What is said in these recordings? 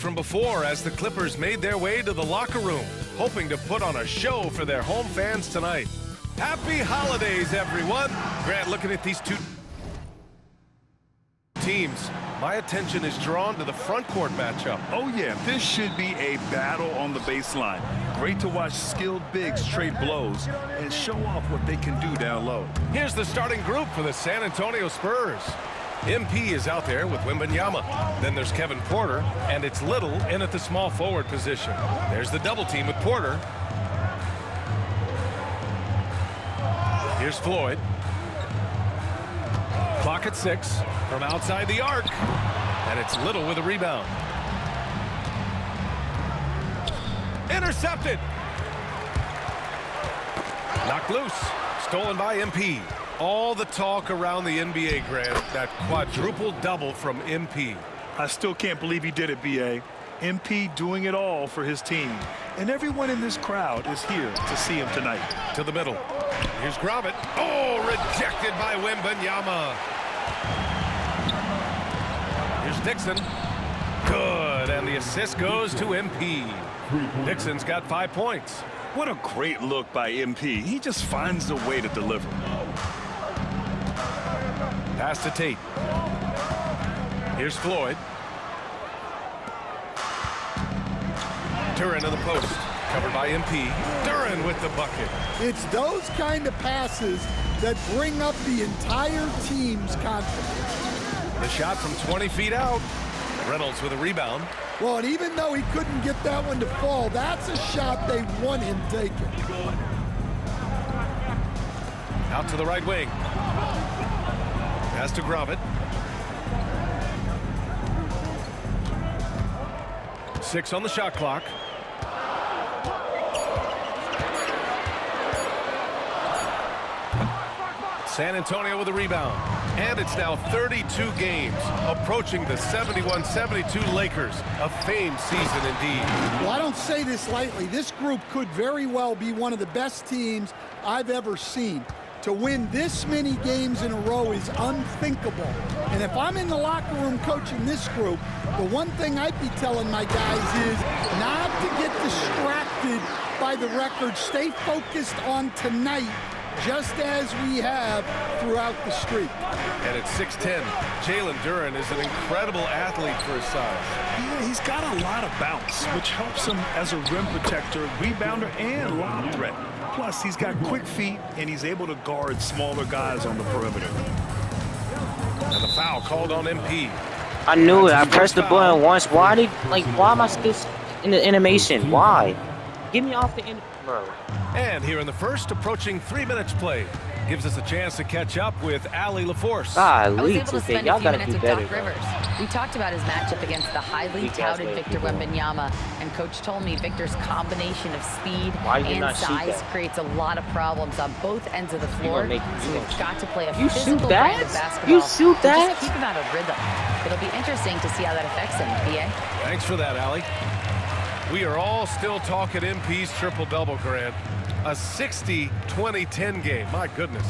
from before as the Clippers made their way to the locker room, hoping to put on a show for their home fans tonight. Happy holidays, everyone. Grant, looking at these two teams, my attention is drawn to the front court matchup. Oh yeah, this should be a battle on the baseline. Great to watch skilled bigs trade blows and show off what they can do down low. Here's the starting group for the San Antonio Spurs. MP is out there with Wembanyama. Then there's Kevin Porter, and it's Little in at the small forward position. There's the double team with Porter. Here's Floyd. Clock at 6 from outside the arc, and it's Little with a rebound. Intercepted. Knocked loose. Stolen by MP. All the talk around the NBA, Grant, that quadruple double from MP. I still can't believe he did it, B.A. MP doing it all for his team. And everyone in this crowd is here to see him tonight. To the middle. Here's Gravett. Oh, rejected by Wembanyama. Here's Dixon. Good, and the assist goes to MP. Dixon's got 5 points. What a great look by MP. He just finds a way to deliver. Pass to Tate. Here's Floyd. Duren in the post. Covered by MP. Duren with the bucket. It's those kind of passes that bring up the entire team's confidence. The shot from 20 feet out. Reynolds with a rebound. Well, and even though he couldn't get that one to fall, that's a shot they want him taking. Out to the right wing. Pass to Gravett. 6 on the shot clock. San Antonio with a rebound. And it's now 32 games, approaching the 71-72 Lakers. A famed season indeed. Well, I don't say this lightly. This group could very well be one of the best teams I've ever seen. To win this many games in a row is unthinkable. And if I'm in the locker room coaching this group, the one thing I'd be telling my guys is not to get distracted by the record. Stay focused on tonight, just as we have throughout the streak. And at 6'10", Jalen Duren is an incredible athlete for his size. Yeah, he's got a lot of bounce, which helps him as a rim protector, rebounder, and lob threat. Plus, he's got quick feet, and he's able to guard smaller guys on the perimeter. And the foul called on MP. I knew it. I pressed the button once. Why am I still in the animation? Why? Get me off the end, bro. And here in the first, approaching 3 minutes played. Gives us a chance to catch up with Allie LaForce. I was able to spend a few minutes with better, Doc Rivers. We talked about his matchup against the highly touted Victor Wembanyama, and Coach told me Victor's combination of speed and size creates a lot of problems on both ends of the floor. So we've got to play a physical brand of basketball. You shoot that? Just keep him out of rhythm. It'll be interesting to see how that affects him, BA. Thanks for that, Allie. We are all still talking MP's triple-double, Grant. A 60-20-10 game. My goodness.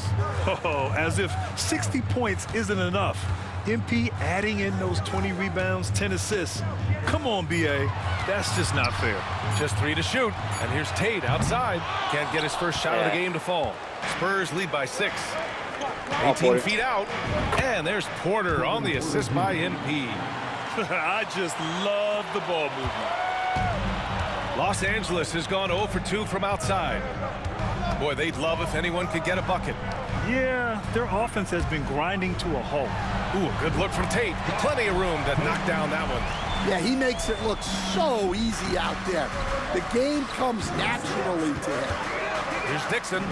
Oh, as if 60 points isn't enough. MP adding in those 20 rebounds, 10 assists. Come on, B.A. That's just not fair. Just 3 to shoot. And here's Tate outside. Can't get his first shot of the game to fall. Spurs lead by 6. 18 feet out. And there's Porter on the assist by MP. I just love the ball movement. Los Angeles has gone 0 for 2 from outside. Boy, they'd love if anyone could get a bucket. Yeah, their offense has been grinding to a halt. Ooh, a good look from Tate. Plenty of room to knock down that one. Yeah, he makes it look so easy out there. The game comes naturally to him. Here's Dixon.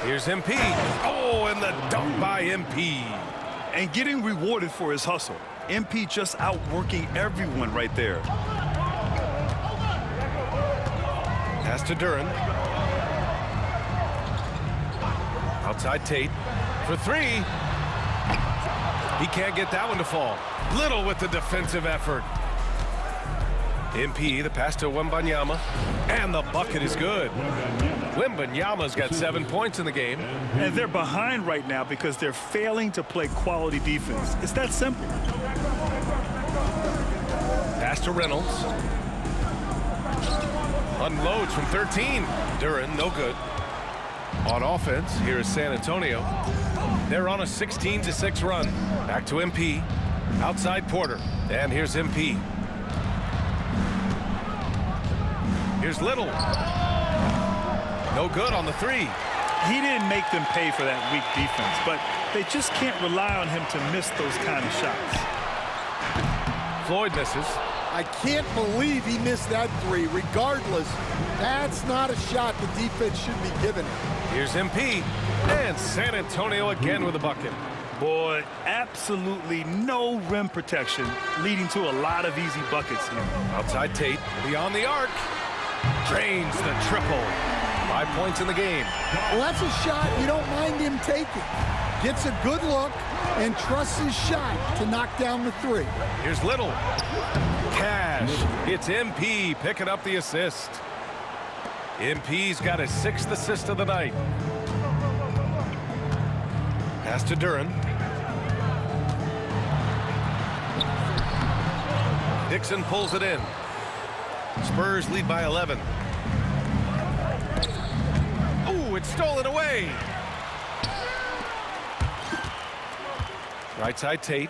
Here's MP. Oh, and the dunk by MP. And getting rewarded for his hustle. MP just outworking everyone right there. Pass to Duren. Outside Tate for 3. He can't get that one to fall. Little with the defensive effort. MP, the pass to Wembanyama. And the bucket is good. Wembanyama's got 7 points in the game. And they're behind right now because they're failing to play quality defense. It's that simple. to Reynolds. Unloads from 13. Duran, no good. On offense, here is San Antonio. They're on a 16-6 run. Back to MP. Outside Porter. And here's MP. Here's Little. No good on the three. He didn't make them pay for that weak defense, but they just can't rely on him to miss those kind of shots. Floyd misses. I can't believe he missed that three. Regardless, that's not a shot the defense should be giving. Here's MP. And San Antonio again with a bucket. Boy, absolutely no rim protection, leading to a lot of easy buckets here. Outside Tate, beyond the arc. Drains the triple. 5 points in the game. Well, that's a shot you don't mind him taking. Gets a good look and trusts his shot to knock down the three. Here's Little. Cash. It's MP picking up the assist. MP's got his 6th assist of the night. Pass to Duran. Dixon pulls it in. Spurs lead by 11. Ooh, it's stolen away. Right side Tate.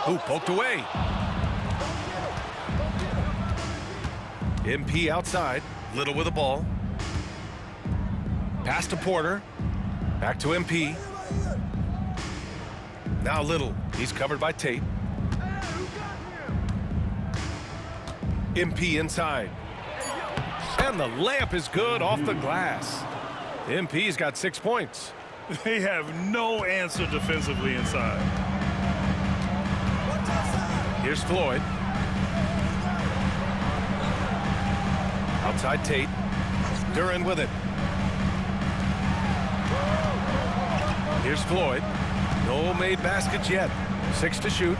Ooh, poked away. MP outside. Little with the ball. Pass to Porter. Back to MP. Now Little. He's covered by Tate. MP inside. And the layup is good off the glass. MP's got 6 points. They have no answer defensively inside. Here's Floyd. Outside Tate. Duran with it. Here's Floyd. No made baskets yet. 6 to shoot.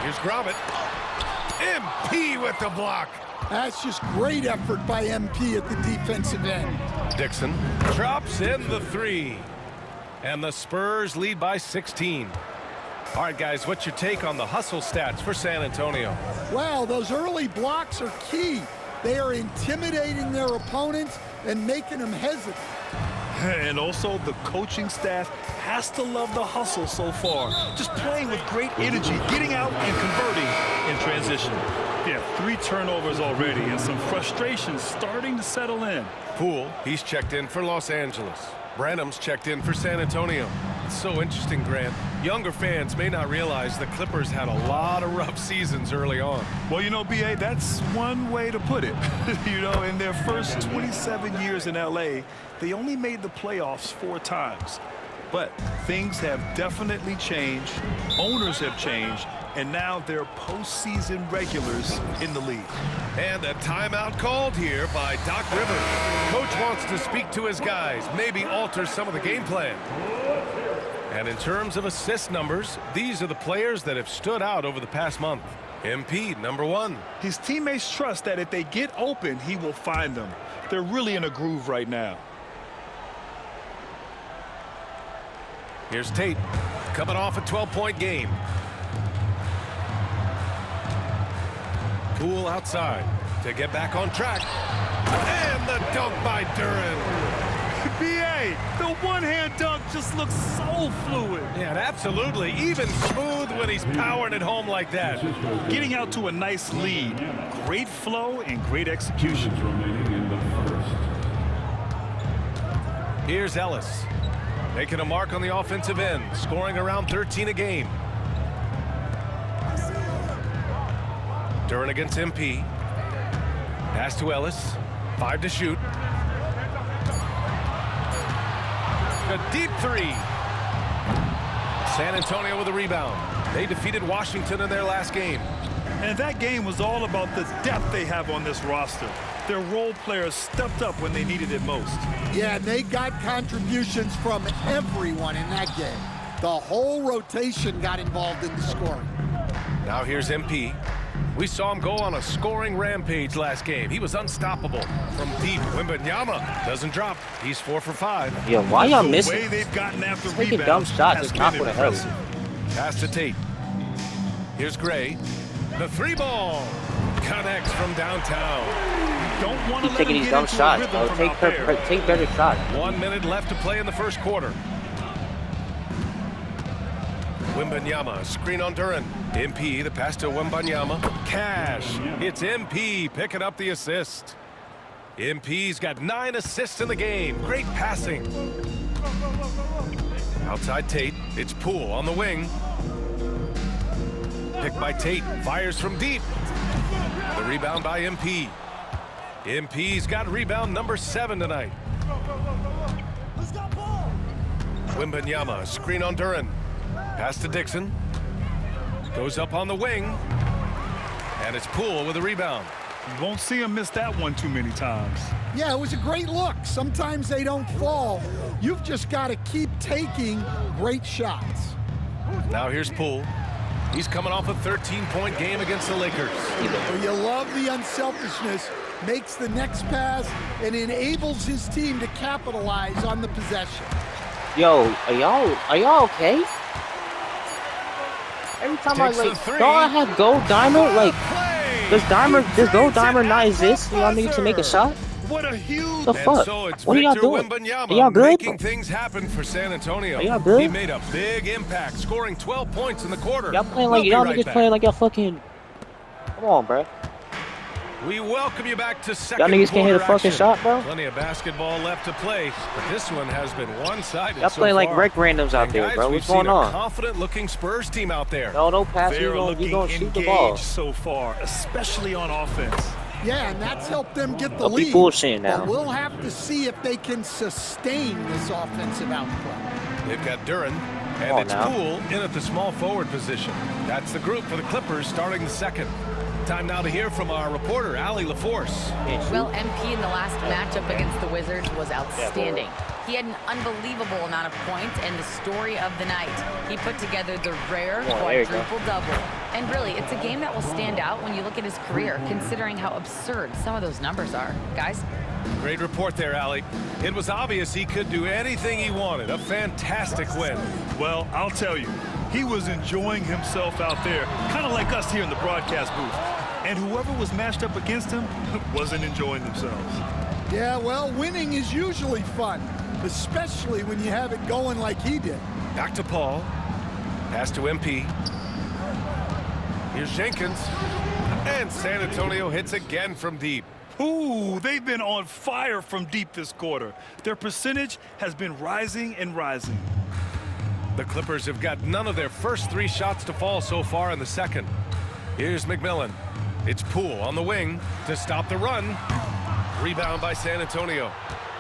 Here's Gromit. MP with the block. That's just great effort by MP at the defensive end. Dixon drops in the three. And the Spurs lead by 16. All right, guys, what's your take on the hustle stats for San Antonio? Well, those early blocks are key. They are intimidating their opponents and making them hesitant. And also, the coaching staff has to love the hustle so far. Just playing with great energy, getting out and converting in transition. Yeah, 3 turnovers already and some frustration starting to settle in. Poole, he's checked in for Los Angeles. Branham's checked in for San Antonio. It's so interesting, Grant. Younger fans may not realize the Clippers had a lot of rough seasons early on. Well, you know, B.A., that's one way to put it. You know, in their first 27 years in L.A., they only made the playoffs 4 times. But things have definitely changed. Owners have changed. And now they're postseason regulars in the league. And a timeout called here by Doc Rivers. Coach wants to speak to his guys, maybe alter some of the game plan. And in terms of assist numbers, these are the players that have stood out over the past month. MP, number 1. His teammates trust that if they get open, he will find them. They're really in a groove right now. Here's Tate, coming off a 12-point game. Poole outside to get back on track. And the dunk by Duran. B.A., the one-hand dunk just looks so fluid. Yeah, absolutely. Even smooth when he's powering it home like that. Getting out to a nice lead. Great flow and great execution. Here's Ellis. Making a mark on the offensive end. Scoring around 13 a game. Duran against MP. Pass to Ellis. 5 to shoot. A deep 3. San Antonio with a rebound. They defeated Washington in their last game. And that game was all about the depth they have on this roster. Their role players stepped up when they needed it most. Yeah, and they got contributions from everyone in that game. The whole rotation got involved in the scoring. Now here's MP. We saw him go on a scoring rampage last game. He was unstoppable. From deep, Wembanyama doesn't drop. He's 4 for 5. Yeah, why y'all missing? The way they've gotten after taking rebounds dumb shots has is not been going to help. impressive. Pass to Tate. Here's Gray. The 3-ball connects from downtown. Don't want to Keep taking these dumb shots, bro. Take better shots. 1 minute left to play in the first quarter. Wembanyama, screen on Duran. MP, the pass to Wembanyama. Cash. It's MP picking up the assist. MP's got 9 assists in the game. Great passing. Outside Tate. It's Poole on the wing. Picked by Tate. Fires from deep. The rebound by MP. MP's got rebound number 7 tonight. Wembanyama, screen on Duran. Pass to Dixon. Goes up on the wing. And it's Poole with a rebound. You won't see him miss that one too many times. Yeah, it was a great look. Sometimes they don't fall. You've just got to keep taking great shots. Now here's Poole. He's coming off a 13-point game against the Lakers. Well, you love the unselfishness. Makes the next pass and enables his team to capitalize on the possession. Yo, are y'all okay? Every time I like, don't I have gold diamond? Like, does gold diamond not exist? Y'all need to make a shot? What a huge... The fuck? So it's what are y'all Victor doing? Wembanyama Are y'all good? making things happen for San Antonio. Are y'all good? He made a big impact, scoring 12 points in the quarter. Y'all playing like y'all niggas playing like y'all fucking. Come on, bro. We welcome you back to second Y'all niggas can't hit a quarter fucking action. shot, bro. Plenty of basketball left to play, but this one has been one-sided. Y'all so playing like far. rec randoms out And there, guys, bro. we've What's going seen a on? confident-looking Spurs team out there. No, don't pass. They're You looking gonna shoot the ball. engaged so far, especially on offense. Yeah, and that's helped them get the Don't be lead. bullshitting now. But we'll have to see if they can sustain this offensive output. They've got Duran, Come and on it's now. Poole in at the small forward position. That's the group for the Clippers starting the second. Time now to hear from our reporter, Allie LaForce. Well, MP in the last matchup against the Wizards was outstanding. He had an unbelievable amount of points and the story of the night. He put together the rare quadruple-double. And really, it's a game that will stand out when you look at his career, considering how absurd some of those numbers are. Guys? Great report there, Allie. It was obvious he could do anything he wanted. A fantastic win. Well, I'll tell you, he was enjoying himself out there, kind of like us here in the broadcast booth. And whoever was matched up against him wasn't enjoying themselves. Yeah, well, winning is usually fun, especially when you have it going like he did. Back to Paul. Pass to MP. Here's Jenkins. And San Antonio hits again from deep. Ooh, they've been on fire from deep this quarter. Their percentage has been rising and rising. The Clippers have got none of their first 3 shots to fall so far in the second. Here's McMillan. It's Poole on the wing to stop the run. Rebound by San Antonio.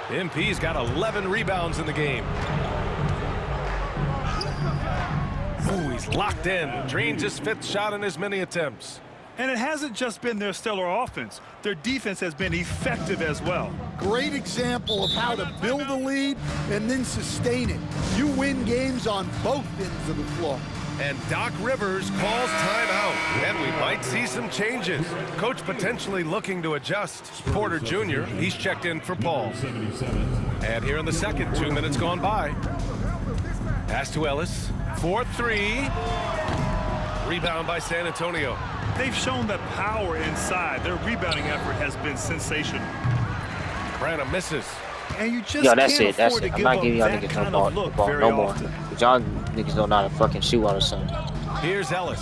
MP's got 11 rebounds in the game. Ooh, he's locked in. Drains his 5th shot in as many attempts. And it hasn't just been their stellar offense. Their defense has been effective as well. Great example of how to build a lead and then sustain it. You win games on both ends of the floor. And Doc Rivers calls timeout. And we might see some changes. Coach potentially looking to adjust. Porter Jr., he's checked in for Paul. And here in the second, 2 minutes gone by. Pass to Ellis. 4-3. Rebound by San Antonio. They've shown that power inside. Their rebounding effort has been sensational. Branham misses. And you just Yo, that's can't it. That's afford it. to I'm give not up giving y'all that niggas kind no of look ball very no more. often. But y'all niggas don't know how to fucking shoot all of a sudden. Here's Ellis.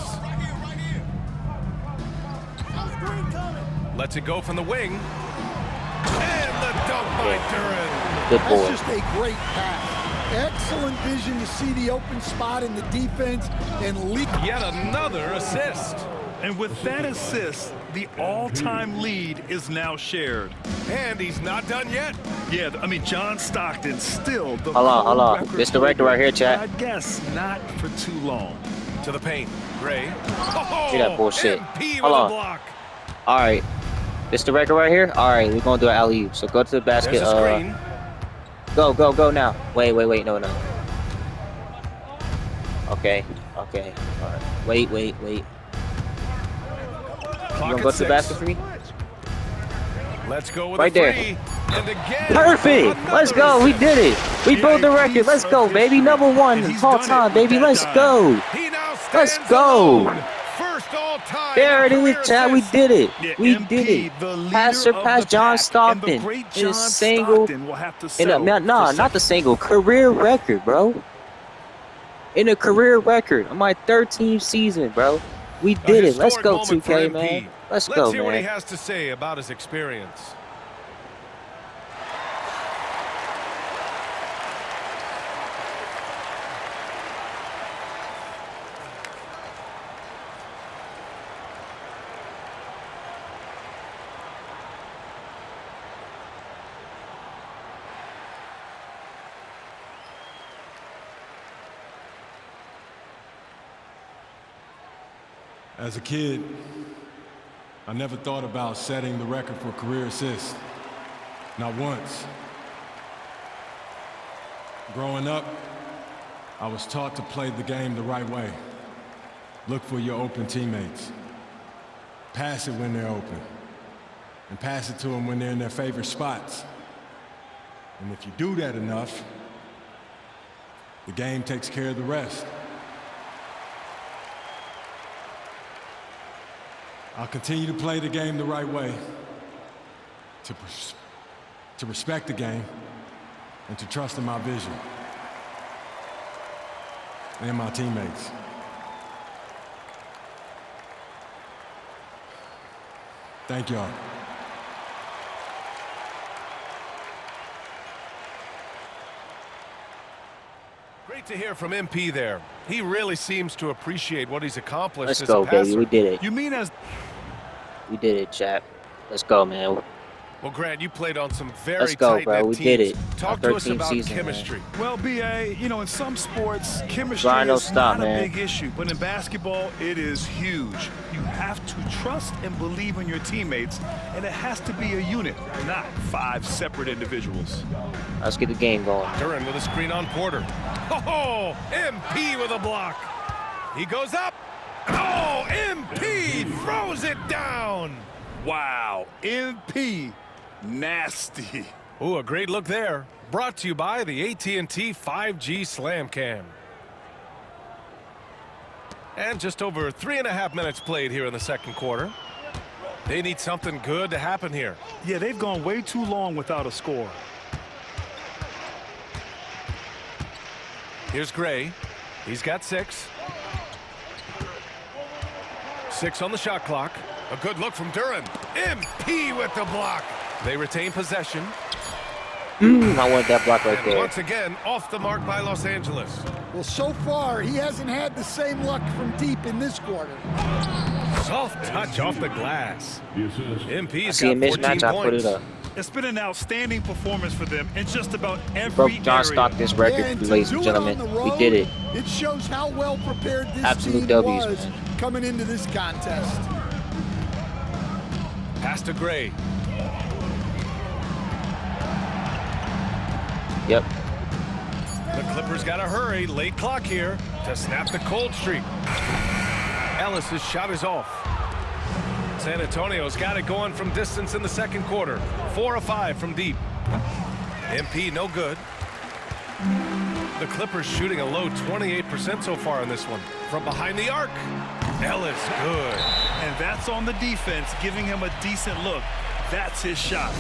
Lets it go from the wing. And the dunk by Duran. Good boy. That's just a great pass. Excellent vision to see the open spot in the defense and leap. Yet another assist. And with that assist, the all-time lead is now shared. And he's not done yet. Yeah, I mean, John Stockton still the Hold on. record This the record right here, chat. I guess not for too long. To the paint. Gray. Oh, See that bullshit. MP with Hold a on. block. All right. This the record right here? All right, we're going to do an alley-oop. So go to the basket. There's a screen. Go now. Wait. No. Okay. All right. Wait. You Clock gonna at go to the 6. basket for me? Let's go with Right a there. three. And again. Perfect. Let's go. We did it. We broke the record. Let's go, baby. #1 all time, baby. Let's go. He now stands Let's go. alone. first all-time. There it is, Chad. We did it. Yeah, We MP, did it. the leader Surpassed of the John pack, Stockton. and the great In a John single. Stockton will have to settle Not the single. Career record, bro. In a career record. On my 13th season, bro. We did it. Let's go, 2K, man. Let's go, hear what he man. has to say about his experience. As a kid, I never thought about setting the record for career assists. Not once. Growing up, I was taught to play the game the right way. Look for your open teammates. Pass it when they're open. And pass it to them when they're in their favorite spots. And if you do that enough, the game takes care of the rest. I'll continue to play the game the right way, to respect the game, and to trust in my vision and my teammates. Thank y'all. Great to hear from MP there. He really seems to appreciate what he's accomplished Let's as go, a passer. baby. We did it. You mean as We did it, chap. Let's go, man. Well, Grant, you played on some very Let's go, tight-knit bro. We teams. did it. Talk Our to us 13th about season, chemistry. well, BA, you know, in some sports, chemistry Grind, don't is stop, not man. a big issue, but in basketball, it is huge. You have to trust and believe in your teammates, and it has to be a unit, not 5 separate individuals. Let's get the game going. Duran with a screen on Porter. Oh, MP with a block. He goes up. Oh, MP throws it down. Wow, MP, nasty. Oh, a great look there. Brought to you by the AT&T 5G Slam Cam. And just over 3.5 minutes played here in the second quarter. They need something good to happen here. Yeah, they've gone way too long without a score. Here's Gray. He's got 6. 6 on the shot clock. A good look from Duran. MP with the block. They retain possession. I want that block right And there. once again, off the mark by Los Angeles. Well, so far, he hasn't had the same luck from deep in this quarter. Soft touch off the glass. I MP's see a got 14 mismatch, I put points. it up. It's been an outstanding performance for them in just about every Broke John area. Stockton's Yeah, record, and to ladies do and it on gentlemen. the We road, did it. It shows how well prepared this Absolute team W's, was man. coming into this contest. Pass to Gray. Yep. The Clippers got to hurry. Late clock here to snap the cold streak. Ellis's shot is off. San Antonio's got it going from distance in the second quarter. 4 of 5 from deep. MP no good. The Clippers shooting a low 28% so far in this one. From behind the arc. Ellis good. And that's on the defense, giving him a decent look. That's his shot.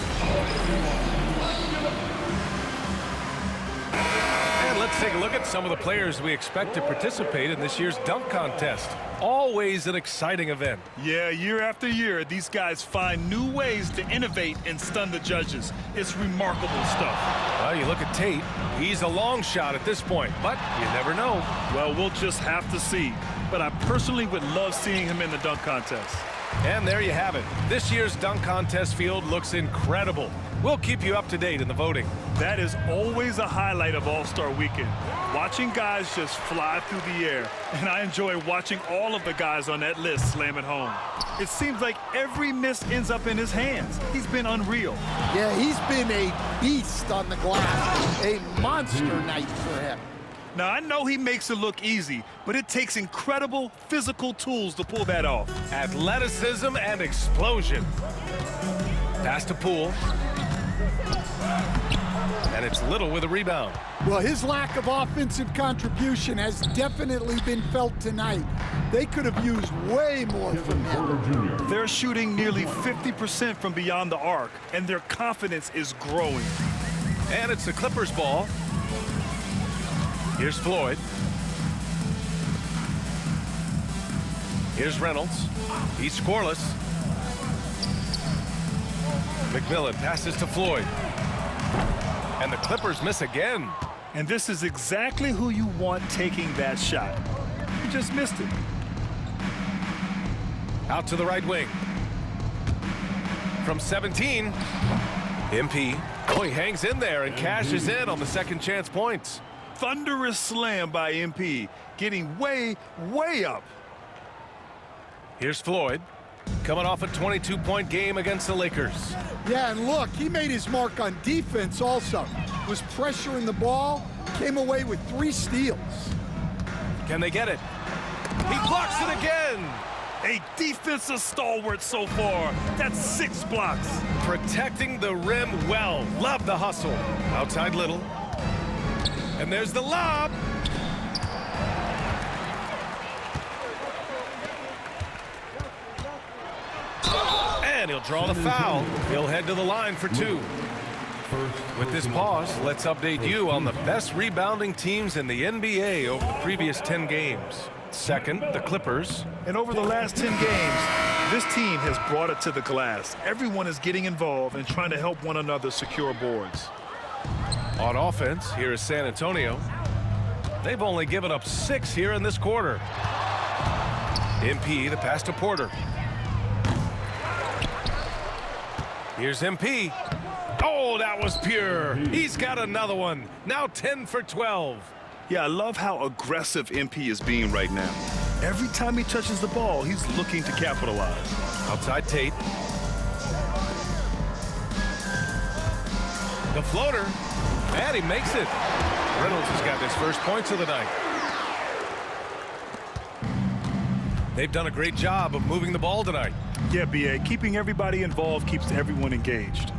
And let's take a look at some of the players we expect to participate in this year's dunk contest. Always an exciting event. Yeah, year after year, these guys find new ways to innovate and stun the judges. It's remarkable stuff. Well, you look at Tate. He's a long shot at this point, but you never know. Well, we'll just have to see. But I personally would love seeing him in the dunk contest. And there you have it. This year's dunk contest field looks incredible. We'll keep you up to date in the voting. That is always a highlight of All-Star Weekend. Watching guys just fly through the air. And I enjoy watching all of the guys on that list slam it home. It seems like every miss ends up in his hands. He's been unreal. Yeah, he's been a beast on the glass. A monster night for him. Now, I know he makes it look easy, but it takes incredible physical tools to pull that off. Athleticism and explosion. Pass to Poole. And it's Little with a rebound. Well, his lack of offensive contribution has definitely been felt tonight. They could have used way more from him. They're shooting nearly 50% from beyond the arc, and their confidence is growing. And it's the Clippers' ball. Here's Floyd. Here's Reynolds. He's scoreless. McMillan passes to Floyd. And the Clippers miss again. And this is exactly who you want taking that shot. You just missed it. Out to the right wing. From 17. MP. Oh, he hangs in there and cashes in on the second chance points. Thunderous slam by MP, getting way, way up. Here's Floyd, coming off a 22-point game against the Lakers. Yeah, and look, he made his mark on defense also. Was pressuring the ball, came away with 3 steals. Can they get it? He blocks it again. A defensive stalwart so far. That's 6 blocks. Protecting the rim well. Love the hustle. Outside Little. And there's the lob. And he'll draw the foul. He'll head to the line for 2. With this pause, let's update you on the best rebounding teams in the NBA over the previous 10 games. Second, the Clippers. And over the last 10 games, this team has brought it to the glass. Everyone is getting involved and trying to help one another secure boards. On offense, here is San Antonio. They've only given up 6 here in this quarter. MP, the pass to Porter. Here's MP. Oh, that was pure. He's got another one. Now 10 for 12. Yeah, I love how aggressive MP is being right now. Every time he touches the ball, he's looking to capitalize. Outside Tate. The floater. And he makes it. Reynolds has got his first points of the night. They've done a great job of moving the ball tonight. Yeah, B.A., keeping everybody involved keeps everyone engaged.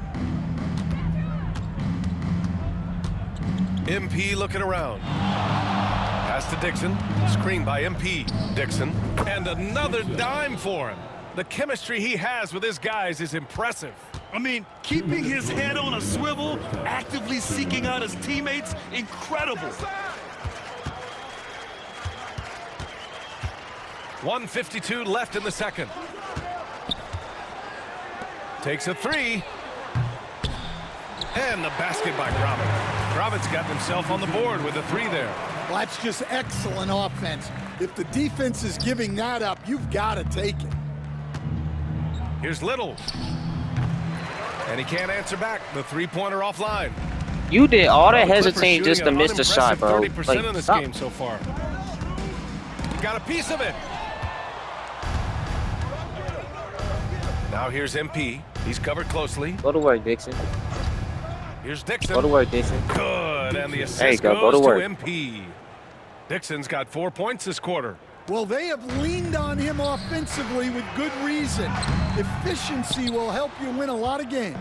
MP looking around. Pass to Dixon. Screen by MP. Dixon. And another dime for him. The chemistry he has with his guys is impressive. I mean, keeping his head on a swivel, actively seeking out his teammates, incredible. 1:52 left in the second. Takes a 3. And the basket by Grobin. Grobin's got himself on the board with a 3 there. Well, that's just excellent offense. If the defense is giving that up, you've got to take it. Here's Little. And he can't answer back. The 3-pointer offline. You did all that hesitating just to miss the shot, bro. 30% Like, in this stop. game so far. Got a piece of it. Now here's MP. He's covered closely. Go to work, Dixon. Here's Dixon. Go to work, Dixon. Good. And the assist There you go. goes Go to to work. MP. Dixon's got 4 points this quarter. Well, they have leaned on him offensively with good reason. Efficiency will help you win a lot of games.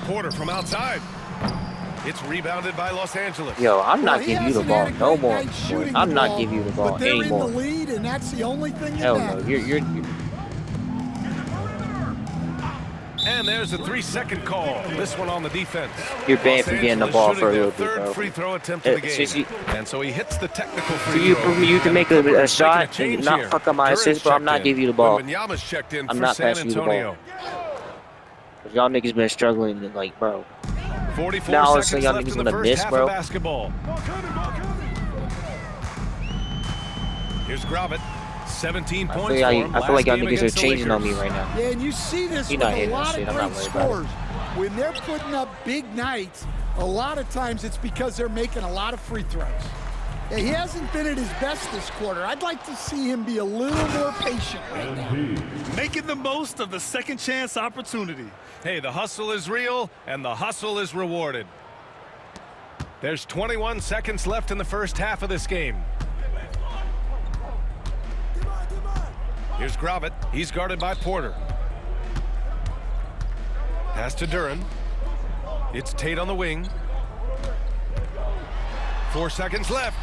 Porter from outside. It's rebounded by Los Angeles. Yo, I'm not Well, giving you the ball no more. I'm not giving you the ball but they're anymore. in the lead, and that's the only thing that Hell no. matters. You're And there's a 3-second call. This one on the defense. You're banned Los from getting the Angeles ball shooting for a their little bit, third bro. free throw attempt of the game. Since you- And so he hits the technical For free you, throw. for you to make a Clippers shot making a change and not here. fuck up my Duran's assist, bro, I'm checked not in. giving you the ball. Wembanyama's checked in I'm for not San passing you the ball. Antonio. Y'all niggas been struggling, like, bro. 44 Now all of a seconds sudden y'all left niggas in the gonna first miss, half bro. of basketball. Here's Grobit. 17 I points feel for like, him. I feel like y'all Last game niggas are against the changing on me Lakers. right now. Yeah, and you see this You're with not a hitting lot that shit. of I'm great not worried about it. scores. When they're putting up big nights, a lot of times it's because they're making a lot of free throws. Yeah, he hasn't been at his best this quarter. I'd like to see him be a little more patient right now. Making the most of the second chance opportunity. Hey, the hustle is real, and the hustle is rewarded. There's 21 seconds left in the first half of this game. Here's Grobit. He's guarded by Porter. Pass to Duran. It's Tate on the wing. 4 seconds left.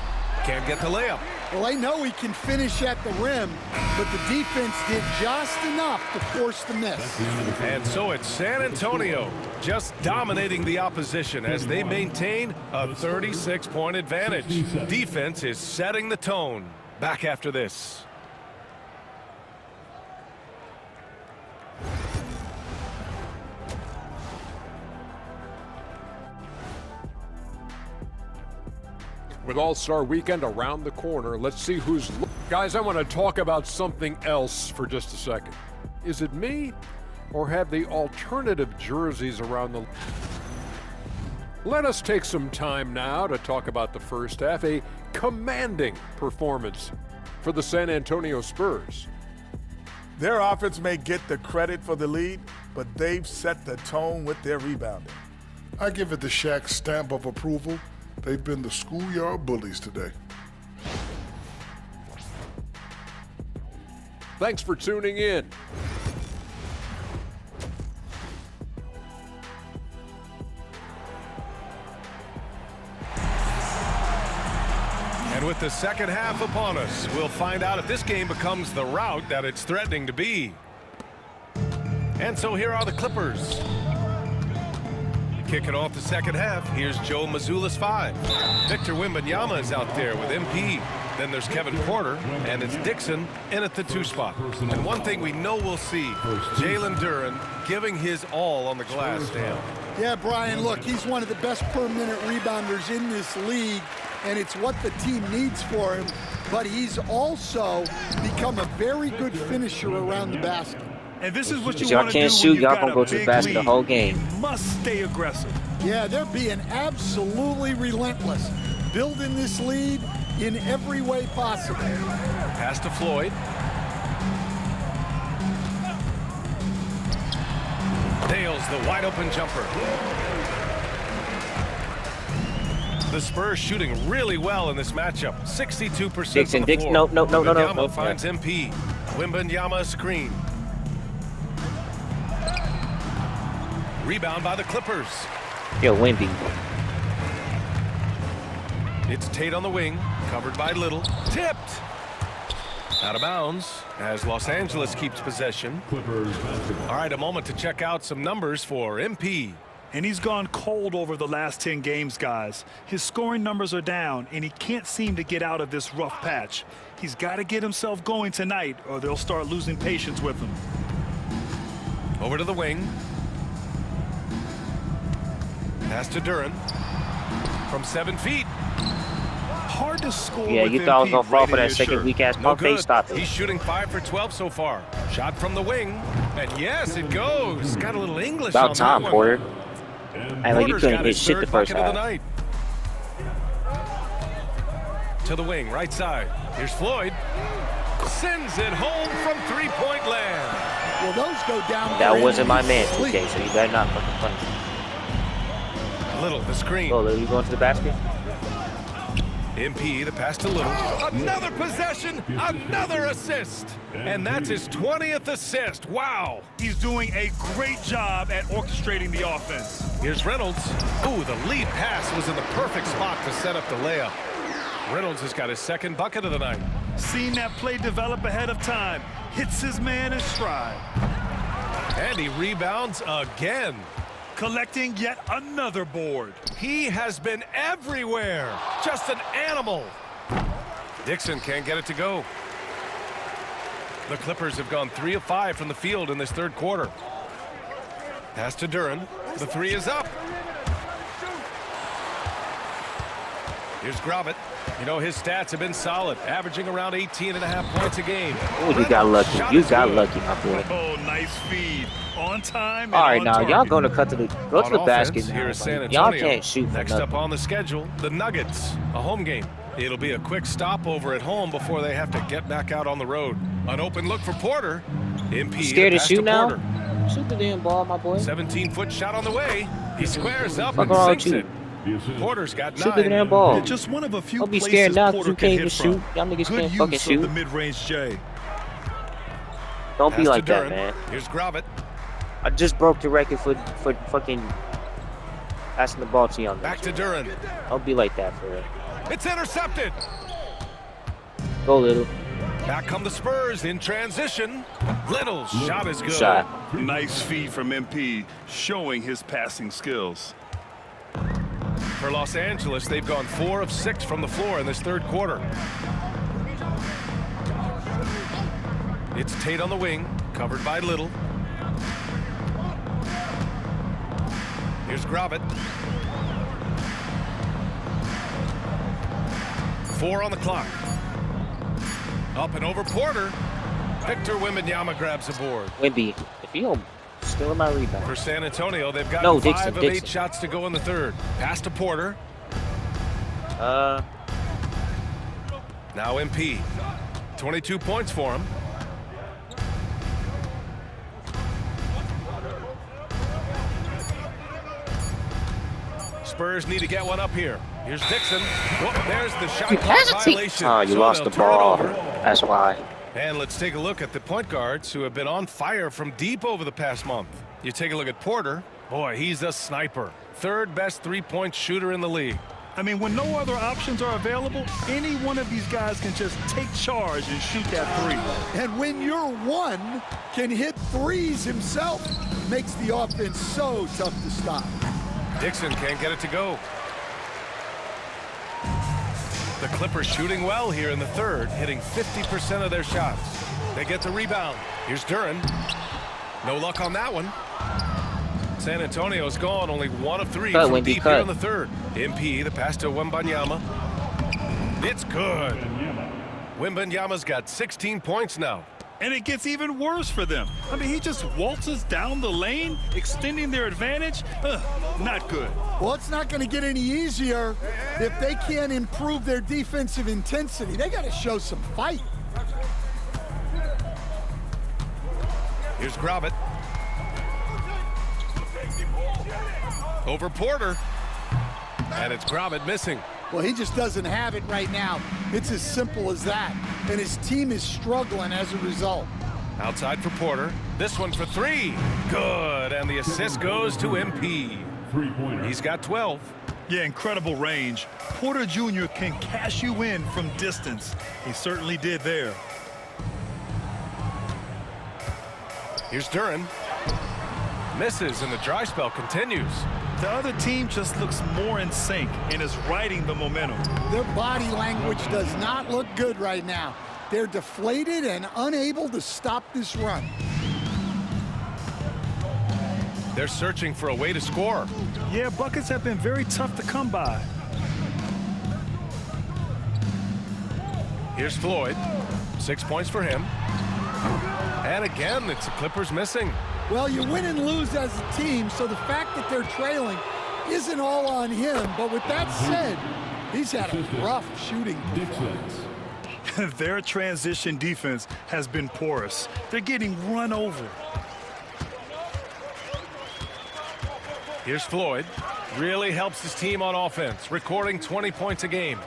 Can't get the layup. Well, they know he can finish at the rim, but the defense did just enough to force the miss. And so it's San Antonio just dominating the opposition as they maintain a 36-point advantage. Defense is setting the tone. Back after this. With All-Star Weekend around the corner, let's see who's... Guys, I want to talk about something else for just a second. Is it me, or have the alternative jerseys around the... Let us take some time now to talk about the first half, a commanding performance for the San Antonio Spurs. Their offense may get the credit for the lead, but they've set the tone with their rebounding. I give it the Shaq stamp of approval. They've been the schoolyard bullies today. Thanks for tuning in. And with the second half upon us, we'll find out if this game becomes the rout that it's threatening to be. And so here are the Clippers. Kicking off the second half, here's Joe Mazzulla's 5. Victor Wembanyama is out there with MP. Then there's Kevin Porter, and it's Dixon in at the 2 spot. And one thing we know we'll see, Jalen Duren giving his all on the glass stand. Yeah, Brian, look, he's one of the best per-minute rebounders in this league, and it's what the team needs for him. But he's also become a very good finisher around the basket. And this is what you y'all want to do can't when shoot, you've y'all got gonna a go to the big basket the lead. whole game. You must stay aggressive. Yeah, they're being absolutely relentless, building this lead in every way possible. Pass to Floyd. Nails the wide open jumper. The Spurs shooting really well in this matchup. 62% Dixon, from the Dixon, floor. no. Wembanyama finds MP. Wembanyama screen. Rebound by the Clippers. Yo, Wemby. It's Tate on the wing, covered by Little. Tipped. Out of bounds as Los Angeles keeps possession. All right, a moment to check out some numbers for MP. And he's gone cold over the last 10 games, guys. His scoring numbers are down, and he can't seem to get out of this rough patch. He's got to get himself going tonight, or they'll start losing patience with him. Over to the wing. Pass to Duren. From 7 feet. Hard to score. Yeah, with you thought I was MP gonna fall right for in that his second shirt. weak ass No pump fake. good. Stop it. He's shooting 5 for 12 so far. Shot from the wing. And yes, it goes. Got a little English About on time, that one. Porter. Hey, like you Porter's couldn't got hit his shit the third first bucket of the half. night. To the wing, right side. Here's Floyd. Sends it home from 3-point land. Well, those go down. That wasn't my man, Sleep. okay, so you better not fucking punch. Little, the screen. Oh, you going to the basket? MP, the pass to Little. Another possession, another assist. And that's his 20th assist. Wow. He's doing a great job at orchestrating the offense. Here's Reynolds. Ooh, the lead pass was in the perfect spot to set up the layup. Reynolds has got his second bucket of the night. Seen that play develop ahead of time. Hits his man in stride. And he rebounds again. Collecting yet another board. He has been everywhere. Just an animal. Dixon can't get it to go. The Clippers have gone 3 of 5 from the field in this third quarter. Pass to Duren. The 3 is up. Here's Grovitt. You know, his stats have been solid, averaging around 18.5 points a game. Oh, you got lucky. You got lucky, my boy. Oh, nice feed. On time. All right, now y'all going to cut to the basket. Here is San Y'all Antonio. can't shoot. Next up on the schedule, the Nuggets, a home game. It'll be a quick stopover at home before they have to get back out on the road. An open look for Porter. MP Scared to pass shoot now? Porter. Shoot the damn ball, my boy. 17-foot shot on the way. He squares up Fuck and around sinks you. it. Porter's got 9. Shoot the damn ball. Just one of a few Don't be places scared now 'cause Porter you can can't hit even from. shoot. Y'all niggas Good can't use fucking of shoot. the mid-range J. Don't be Pass like to that, Duren. man. Here's Grovitt. I just broke the record for fucking Passing the ball to young. Back to Duran. Don't be like that for real. It's intercepted. Go, Little. Back come the Spurs in transition. Little's shot is good. Shot. Nice feed from MP, showing his passing skills. For Los Angeles, they've gone 4 of 6 from the floor in this third quarter. It's Tate on the wing, covered by Little. Here's Gravitt. 4 on the clock. Up and over Porter. Victor Wembanyama grabs a board. Wemby, if you don't steal my rebound. For San Antonio, they've got No, 5 of 8 Dixon. shots to go in the third. Pass to Porter. Now MP. 22 points for him. Spurs need to get one up here. Here's Dixon. Whoop, there's the shot clock violation. Oh, you So lost they'll the turn it ball. over. That's why. And let's take a look at the point guards who have been on fire from deep over the past month. You take a look at Porter. Boy, he's a sniper. Third best three-point shooter in the league. I mean, when no other options are available, any one of these guys can just take charge and shoot that three. And when your one can hit threes himself, makes the offense so tough to stop. Dixon can't get it to go. The Clippers shooting well here in the third, hitting 50% of their shots. They get the rebound. Here's Duran. No luck on that one. San Antonio's gone only 1 of 3 from deep here in the third. MP, the pass to Wembanyama. It's good. Wembanyama's got 16 points now. And it gets even worse for them. I mean, he just waltzes down the lane, extending their advantage. Not good. Well, it's not going to get any easier if they can't improve their defensive intensity. They got to show some fight. Here's Gravitt. Over Porter. And it's Gravitt missing. Well, he just doesn't have it right now. It's as simple as that. And his team is struggling as a result. Outside for Porter. This one for 3. Good. And the assist goes to MP. He's got 12. Yeah, incredible range. Porter Jr. can cash you in from distance. He certainly did there. Here's Duran. Misses, and the dry spell continues. The other team just looks more in sync and is riding the momentum. Their body language does not look good right now. They're deflated and unable to stop this run. They're searching for a way to score. Yeah, buckets have been very tough to come by. Here's Floyd. 6 points for him. And again, it's the Clippers missing. Well, you win and lose as a team, so the fact that they're trailing isn't all on him. But with that said, he's had a rough shooting performance. Their transition defense has been porous. They're getting run over. Here's Floyd. Really helps his team on offense, recording 20 points a game.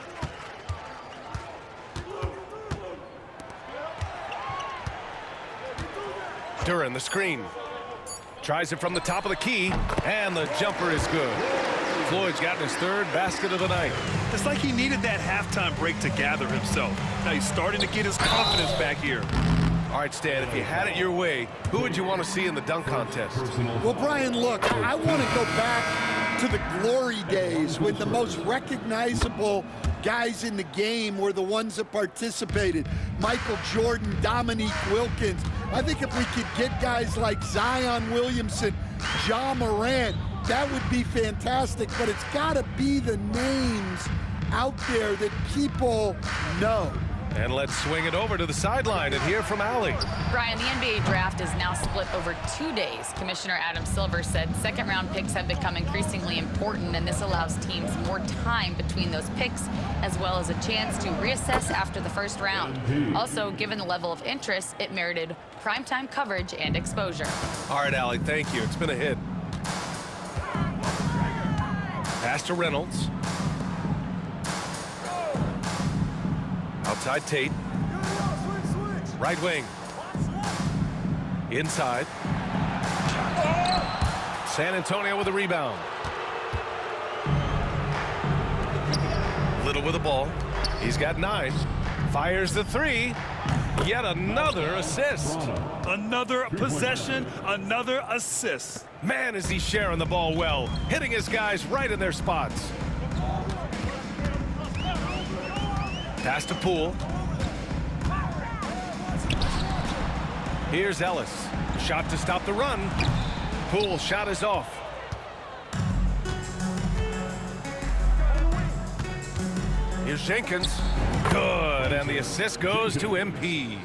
Duran, the screen. Tries it from the top of the key, and the jumper is good. Floyd's gotten his 3rd basket of the night. It's like he needed that halftime break to gather himself. Now he's starting to get his confidence back here. All right, Stan, if you had it your way, who would you want to see in the dunk contest? Well, Brian, look, I want to go back to the glory days when the most recognizable guys in the game were the ones that participated. Michael Jordan, Dominique Wilkins. I think if we could get guys like Zion Williamson, Ja Morant, that would be fantastic, but it's got to be the names out there that people know. And let's swing it over to the sideline and hear from Allie. Brian, the NBA draft is now split over 2 days. Commissioner Adam Silver said second-round picks have become increasingly important, and this allows teams more time between those picks, as well as a chance to reassess after the first round. Also, given the level of interest, it merited primetime coverage and exposure. All right, Allie, thank you. It's been a hit. Pass to Reynolds. Outside Tate. Right wing. Inside. San Antonio with a rebound. Little with the ball. He's got 9. Fires the 3. Yet another assist. Another possession, another assist. Man, is he sharing the ball well, hitting his guys right in their spots. Pass to Poole. Here's Ellis. Shot to stop the run. Poole's shot is off. Here's Jenkins. Good, and the assist goes to MP.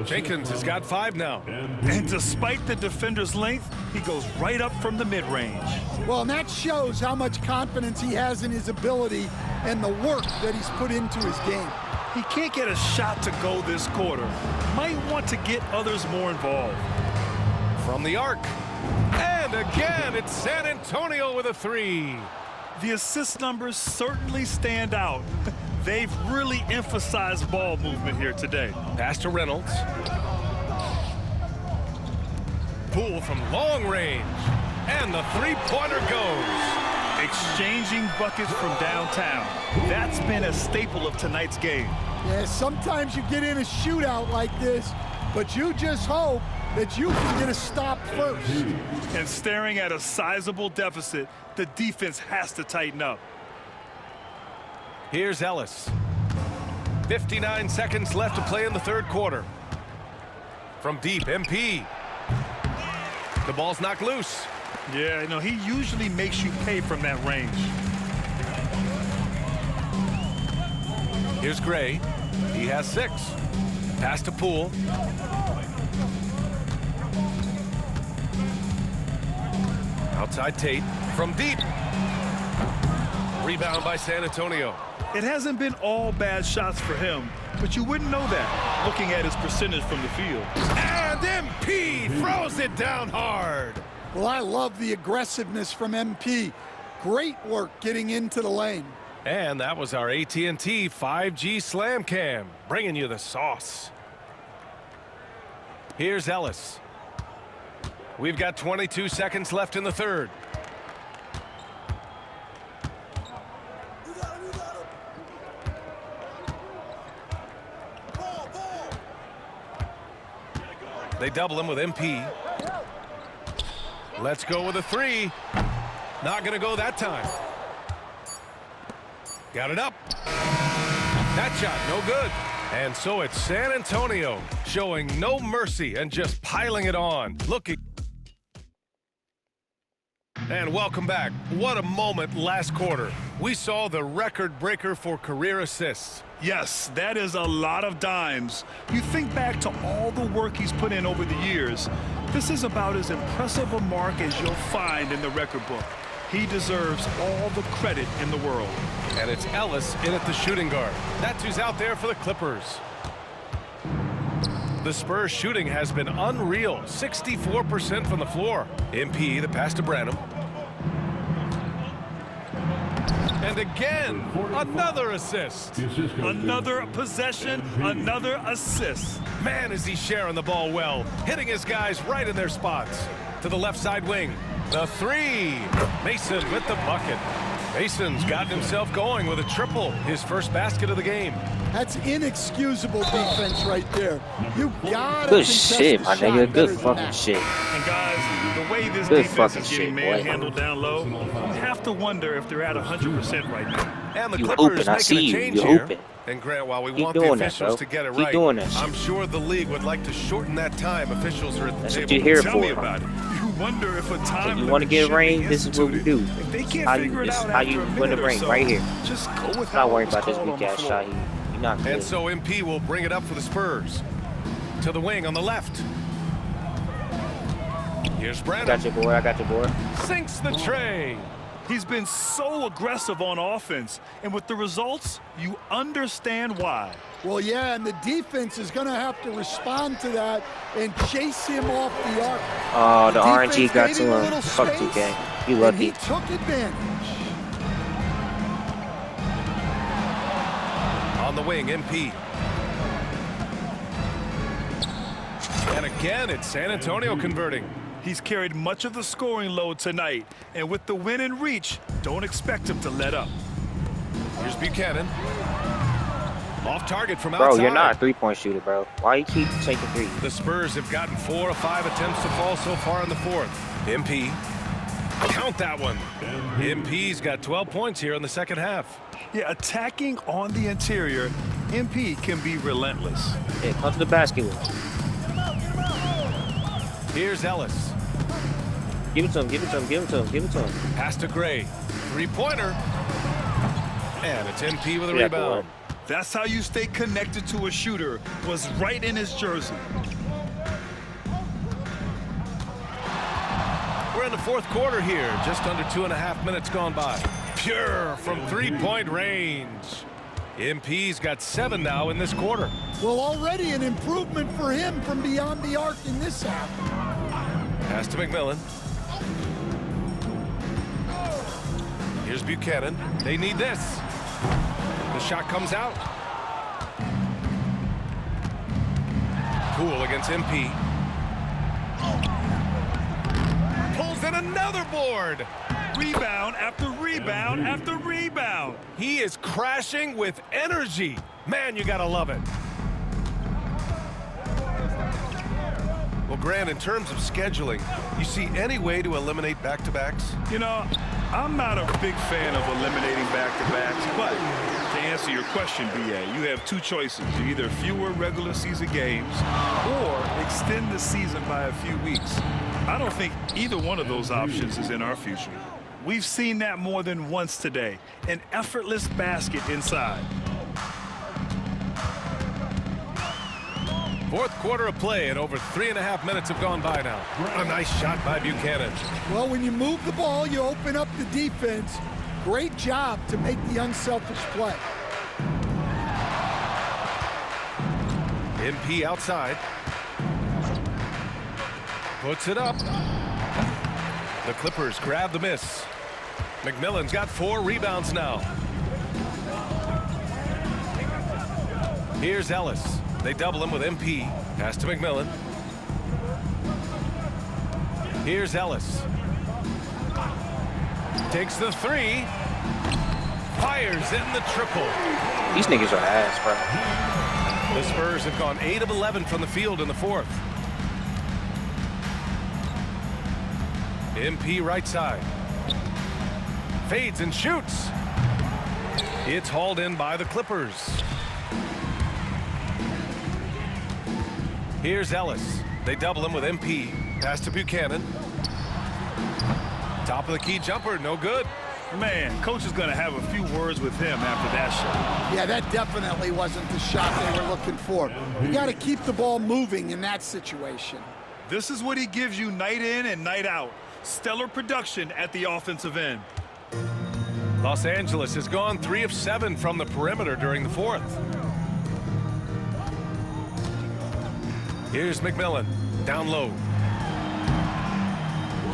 Jenkins has got 5 now. And despite the defender's length, he goes right up from the mid-range. Well, and that shows how much confidence he has in his ability and the work that he's put into his game. He can't get a shot to go this quarter. Might want to get others more involved. From the arc. And again, it's San Antonio with a 3. The assist numbers certainly stand out. They've really emphasized ball movement here today. Pass to Reynolds. Poole from long range. And the 3-pointer goes. Exchanging buckets from downtown. That's been a staple of tonight's game. Yeah, sometimes you get in a shootout like this, but you just hope that you can get a stop first. And staring at a sizable deficit, the defense has to tighten up. Here's Ellis. 59 seconds left to play in the 3rd quarter. From deep, MP. The ball's knocked loose. Yeah, you know, he usually makes you pay from that range. Here's Gray. He has 6. Pass to Poole. Outside Tate. From deep. Rebound by San Antonio. It hasn't been all bad shots for him, but you wouldn't know that looking at his percentage from the field. And MP throws it down hard. Well, I love the aggressiveness from MP. Great work getting into the lane. And that was our AT&T 5G Slam Cam, bringing you the sauce. Here's Ellis. We've got 22 seconds left in the 3rd. They double him with MP. Let's go with a 3. Not going to go that time. Got it up. That shot, no good. And so it's San Antonio showing no mercy and just piling it on. Looking. And welcome back. What a moment last quarter. We saw the record breaker for career assists. Yes, that is a lot of dimes. You think back to all the work he's put in over the years. This is about as impressive a mark as you'll find in the record book. He deserves all the credit in the world. And it's Ellis in at the shooting guard. That's who's out there for the Clippers. The Spurs shooting has been unreal. 64% from the floor. MP, the pass to Branham. And again, another assist. Another possession, another assist. Man, is he sharing the ball well, hitting his guys right in their spots. To the left side wing. The 3. Mason with the bucket. Mason's gotten himself going with a triple, his first basket of the game. That's inexcusable defense right there. You gotta good shit, my nigga. Good fucking shit. And guys, the way this good defense is getting manhandled down low, you have to wonder if they're at 100% right now. And the you Clippers open, I see making a you. change You're here. open. And Grant, while we Keep want the doing officials that, to get it Keep right, doing that I'm sure the league would like to shorten that time. Officials are at the That's table. what you're here Tell for. me about it. You wonder if a time You want to get a ring? This is what we do. If they can't figure it out how you after a win a minute or ring so, right here. Just go with Not how worried it was about this called on weak the ass floor. shot. You're not good. And so MP will bring it up for the Spurs. To the wing on the left. Here's Brandon. I got your boy. I got your boy. Sinks the tray. He's been so aggressive on offense, and with the results, you understand why. Well, yeah, and the defense is going to have to respond to that and chase him off the arc. Oh, the defense RNG got gave to him a him. little Fuck space, 2K. You and lucky. he took advantage. On the wing, MP. And again, it's San Antonio converting. He's carried much of the scoring load tonight, and with the win in reach, don't expect him to let up. Here's Buchanan. Off target from outside. Bro, you're not a three-point shooter, bro. Why you keep taking threes? The Spurs have gotten 4 of 5 attempts to fall so far in the fourth. MP. Count that one. MP's got 12 points here in the second half. Yeah, attacking on the interior, MP can be relentless. Yeah, come to the basket with him. Here's Ellis. Give it to him, give it to him, give it to him, give it to him. Pass to Gray. Three-pointer. And it's MP with a rebound. That's how you stay connected to a shooter. Was right in his jersey. We're in the fourth quarter here. Just under 2.5 minutes gone by. Pure from three-point range. MP's got 7 now in this quarter. Well, already an improvement for him from beyond the arc in this half. Pass to McMillan. Here's Buchanan. They need this. The shot comes out. Cool against MP. Pulls in another board. Rebound after rebound after rebound. He is crashing with energy. Man, you gotta love it. Well, Grant, in terms of scheduling, you see any way to eliminate back-to-backs? You know, I'm not a big fan of eliminating back-to-backs, but to answer your question, BA, you have two choices. Either fewer regular season games or extend the season by a few weeks. I don't think either one of those options is in our future. We've seen that more than once today. An effortless basket inside. Fourth quarter of play, and over 3.5 minutes have gone by now. A nice shot by Buchanan. Well, when you move the ball, you open up the defense. Great job to make the unselfish play. MP outside. Puts it up. The Clippers grab the miss. McMillan's got 4 rebounds now. Here's Ellis. They double him with MP. Pass to McMillan. Here's Ellis. Takes the 3. Fires in the triple. These niggas are ass, bro. The Spurs have gone 8 of 11 from the field in the fourth. MP right side. Fades and shoots. It's hauled in by the Clippers. Here's Ellis. They double him with MP. Pass to Buchanan. Top of the key jumper, no good. Man, coach is going to have a few words with him after that shot. Yeah, that definitely wasn't the shot they were looking for. You got to keep the ball moving in that situation. This is what he gives you night in and night out. Stellar production at the offensive end. Los Angeles has gone 3 of 7 from the perimeter during the fourth. Here's McMillan, down low.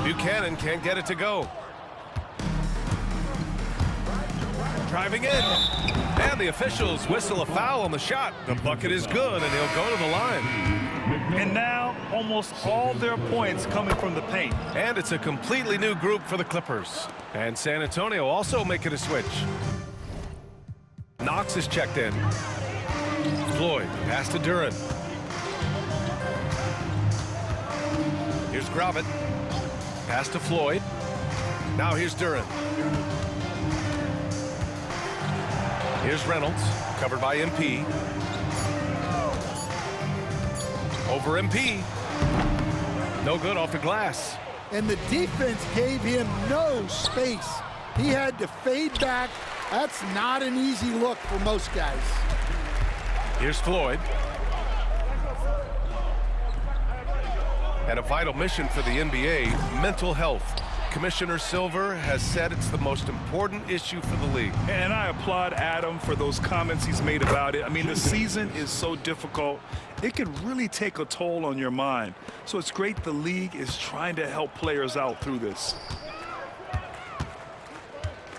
Buchanan can't get it to go. Driving in. And the officials whistle a foul on the shot. The bucket is good, and he'll go to the line. And now, almost all their points coming from the paint. And it's a completely new group for the Clippers. And San Antonio also making a switch. Knox is checked in. Floyd, pass to Duran. Here's Gravett. Pass to Floyd. Now here's Duran. Here's Reynolds, covered by MP. Over MP. No good off the glass. And the defense gave him no space. He had to fade back. That's not an easy look for most guys. Here's Floyd. And a vital mission for the NBA, mental health. Commissioner Silver has said it's the most important issue for the league. And I applaud Adam for those comments he's made about it. I mean, the season is so difficult. It can really take a toll on your mind. So it's great the league is trying to help players out through this.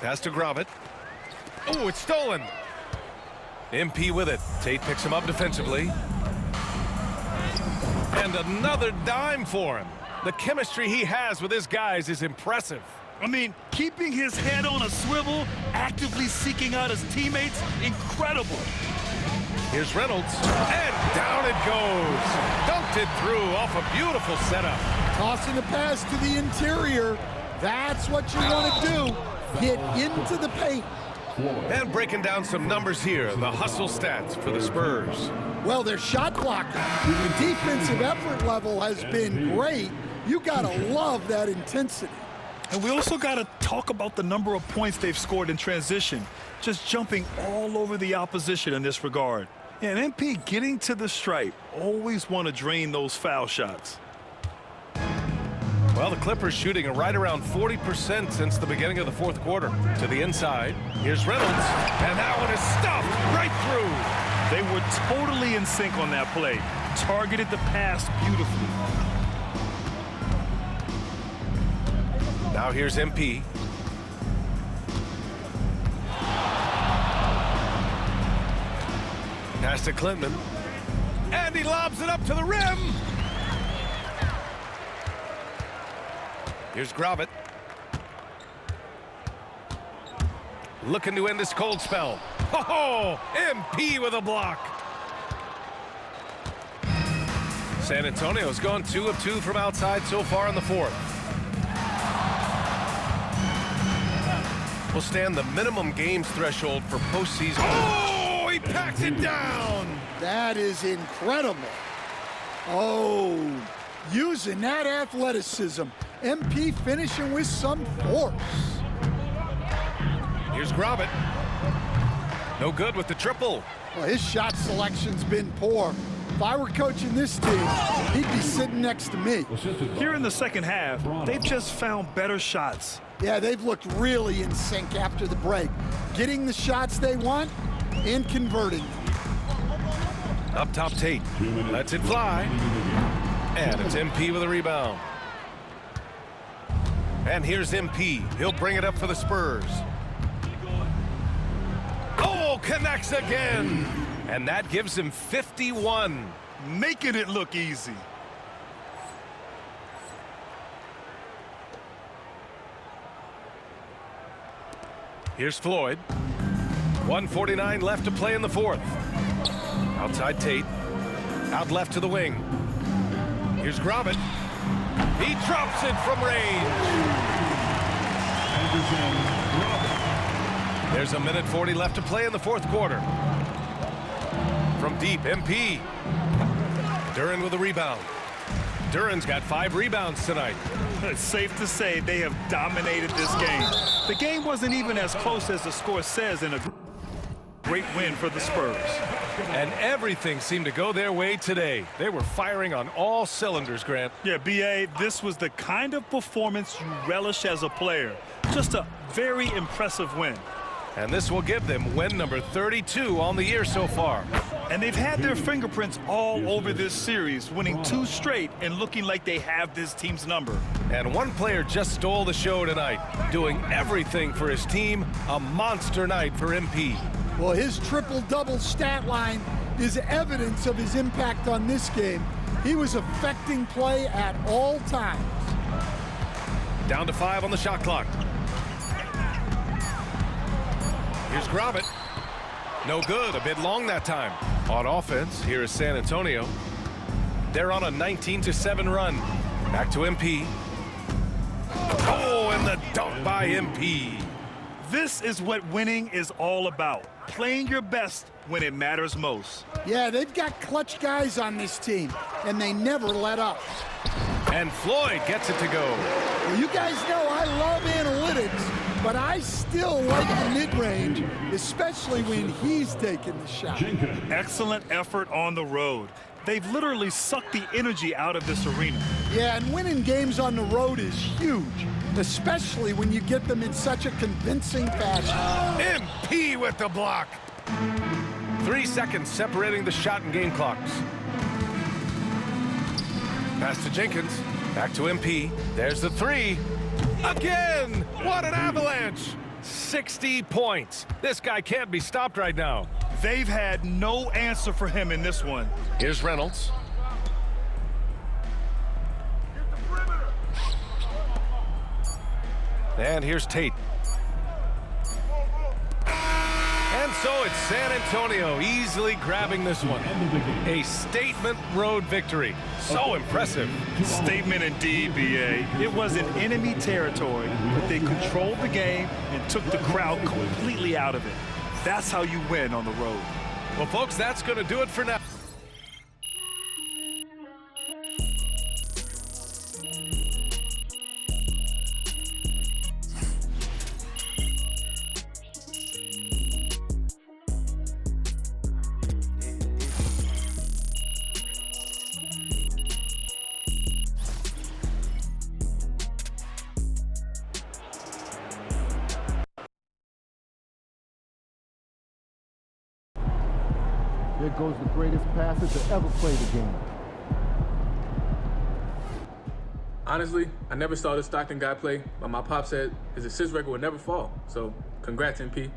Pass to Gravett. Oh, it's stolen. MP with it. Tate picks him up defensively. And another dime for him. The chemistry he has with his guys is impressive. I mean, keeping his head on a swivel, actively seeking out his teammates, incredible. Here's Reynolds, and down it goes. Dunked it through off a beautiful setup. Tossing the pass to the interior. That's what you want to do. Get into the paint. And breaking down some numbers here, the hustle stats for the Spurs. Well, their shot blocking, the defensive effort level has been great. You got to love that intensity. And we also got to talk about the number of points they've scored in transition, just jumping all over the opposition in this regard. And MP getting to the stripe, always want to drain those foul shots. Well, the Clippers shooting right around 40% since the beginning of the fourth quarter. To the inside, here's Reynolds, and that one is stuffed right through. They were totally in sync on that play. Targeted the pass beautifully. Now here's MP. Pass to Clinton. And he lobs it up to the rim. Here's Grobbett. Looking to end this cold spell. Oh, MP with a block. San Antonio's gone 2 of 2 from outside so far in the fourth. Will stand the minimum games threshold for postseason. Oh, he packs it down. That is incredible. Oh, using that athleticism. MP finishing with some force. Here's Grobbett. No good with the triple. Well, his shot selection's been poor. If I were coaching this team, he'd be sitting next to me. Here in the second half, they've just found better shots. Yeah, they've looked really in sync after the break. Getting the shots they want and converting them. Up top, Tate. Lets it fly. And it's MP with a rebound. And here's MP. He'll bring it up for the Spurs. Oh, connects again. And that gives him 51. Making it look easy. Here's Floyd. 1:49 left to play in the fourth. Outside Tate. Out left to the wing. Here's Grobbett. He drops it from range. There's 1:40 left to play in the fourth quarter. From deep, MP. Duren with a rebound. Duren's got 5 rebounds tonight. It's safe to say they have dominated this game. The game wasn't even as close as the score says in a great win for the Spurs. And everything seemed to go their way today. They were firing on all cylinders, Grant. Yeah, B.A., this was the kind of performance you relish as a player. Just a very impressive win. And this will give them win number 32 on the year so far. And they've had their fingerprints all over this series, winning 2 straight and looking like they have this team's number. And one player just stole the show tonight, doing everything for his team. A monster night for MP. Well, his triple-double stat line is evidence of his impact on this game. He was affecting play at all times. Down to 5 on the shot clock. Here's Grobbett. No good, a bit long that time. On offense, here is San Antonio. They're on a 19-7 run. Back to MP. Oh, and the dunk by MP. This is what winning is all about. Playing your best when it matters most. Yeah, they've got clutch guys on this team, and they never let up. And Floyd gets it to go. Well, you guys know I love analytics, but I still like the mid-range, especially when he's taking the shot. Excellent effort on the road. They've literally sucked the energy out of this arena. Yeah, and winning games on the road is huge, especially when you get them in such a convincing fashion. MP with the block. 3 seconds separating the shot and game clocks. Pass to Jenkins. Back to MP. There's the 3. Again! What an avalanche! 60 points. This guy can't be stopped right now. They've had no answer for him in this one. Here's Reynolds. And here's Tate. And so it's San Antonio easily grabbing this one. A statement road victory. So impressive. Statement indeed, B.A. It wasn't enemy territory, but they controlled the game and took the crowd completely out of it. That's how you win on the road. Well, folks, that's going to do it for now. There goes the greatest passer to ever play the game. Honestly, I never saw this Stockton guy play, but my pop said his assist record would never fall. So, congrats, MP.